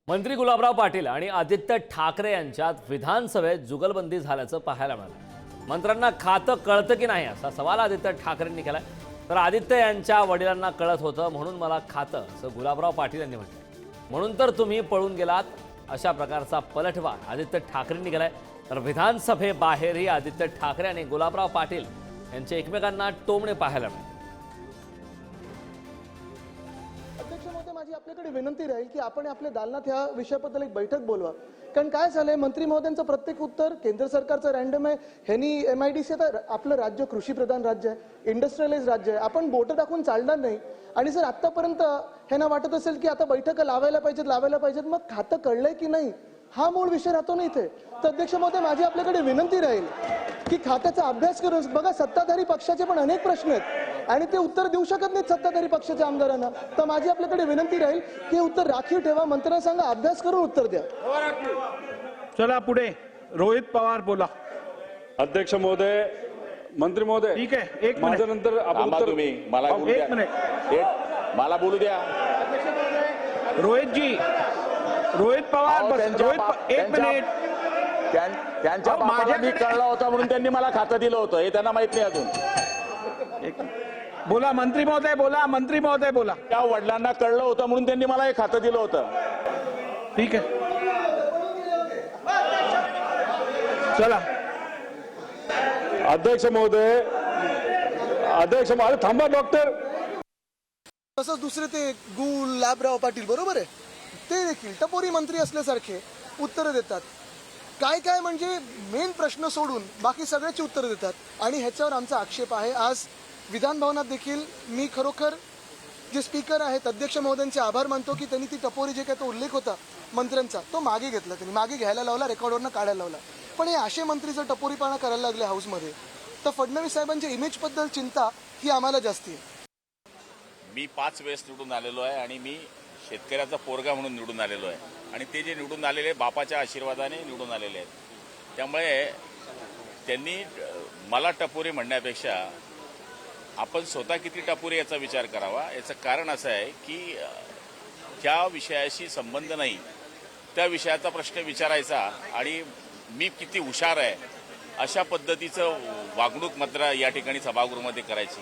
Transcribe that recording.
मंत्री गुलाबराव पाटील आणि आदित्य ठाकरे यांच्यात विधानसभेत जुगलबंदी झाल्याचं पाहायला मिळालं। मंत्र्यांना खातं कळतं की नाही असा सवाल आदित्य ठाकरेंनी केलाय। तर आदित्य यांच्या वडिलांना कळत होतं म्हणून मला खातं असं गुलाबराव पाटील यांनी म्हटलंय। म्हणून तर तुम्ही पळून गेलात अशा प्रकारचा पलटवार आदित्य ठाकरेंनी केलाय। तर विधानसभेबाहेरही आदित्य ठाकरे आणि गुलाबराव पाटील यांचे एकमेकांना टोमणे पाहायला मिळाले। अध्यक्ष महोदय, माझी आपल्याकडे विनंती राहील की आपण आपल्या दालनात ह्या विषयाबद्दल एक बैठक बोलवा। कारण काय झालंय, मंत्री महोदयांचं प्रत्येक उत्तर केंद्र सरकारचं रँडम आहे। ह्यांनी MIDC तर आपलं राज्य कृषी प्रधान राज्य आहे, इंडस्ट्रियलाइज राज्य आहे, आपण बोटं टाकून चालणार नाही। आणि जर आतापर्यंत ह्यांना वाटत असेल की आता बैठका लावायला पाहिजेत, मग खातं कळलंय की नाही हा मूळ विषय राहतो ना इथे। तर अध्यक्ष महोदय, माझी आपल्याकडे विनंती राहील की खात्याचा अभ्यास करून बघा। सत्ताधारी पक्षाचे पण अनेक प्रश्न आहेत आणि ते उत्तर देऊ शकत नाहीत सत्ताधारी पक्षाच्या आमदारांना। तर माझी आपल्याकडे विनंती राहील की उत्तर राखीव ठेवा, मंत्र्यांना सांगा अभ्यास करून उत्तर द्या। चला पुढे रोहित पवार बोला। अध्यक्ष महोदय, मंत्री महोदय, ठीक आहे, एक माझ्या नंतर आपण उत्तर तुम्ही मला बोलू द्या। एक मिनिट मला बोलू द्या। रोहित जी, रोहित पवार बस, एक मिनिट। त्यांच्या बापाला मी कळलं होतं म्हणून त्यांनी मला खातं दिलं होतं हे त्यांना माहित नाही अजून। बोला मंत्री महोदय, बोला मंत्री महोदय, बोला। त्या वडिलांना कळलं होतं म्हणून त्यांनी मला हे खातं दिलं होतं। ठीक आहे, चला। अध्यक्ष महोदय, थांबा डॉक्टर। तसंच दुसरे ते गुलाबराव पाटील बरोबर आहे, ते देखील टपोरी मंत्री असल्यासारखे उत्तरं देतात। काय म्हणजे मेन प्रश्न सोडून बाकी सगळ्याची उत्तरं देतात आणि ह्याच्यावर आमचा आक्षेप आहे। आज विधान भवनात देखील मी खरोखर जे स्पीकर आहेत अध्यक्ष महोदयांचे आभार मानतो की त्यांनी ती टपोरी जे काय तो उल्लेख होता मंत्र्यांचा तो मागे घेतला, त्यांनी मागे घ्यायला लावला, रेकॉर्डवरनं काढायला लावला। पण हे असे मंत्री जर टपोरीपणा करायला लागले हाऊसमध्ये तर फडणवीस साहेबांच्या इमेजबद्दल चिंता ही आम्हाला जास्ती आहे। मी 5 वेळेस निवडून आलेलो आहे आणि मी शेतकऱ्याचा पोरगा म्हणून निवडून आलेलो आहे आणि ते जे निवडून आलेले बापाच्या आशीर्वादाने निवडून आलेले आहेत। त्यामुळे त्यांनी मला टपोरी म्हणण्यापेक्षा आपण स्वतः किती टपोरी याचा विचार करावा। याचं कारण असं आहे की ज्या विषयाशी संबंध नाही त्या विषयाचा प्रश्न विचारायचा आणि मी किती हुशार आहे अशा पद्धतीचं वागणूक मात्र या ठिकाणी सभागृहामध्ये करायची।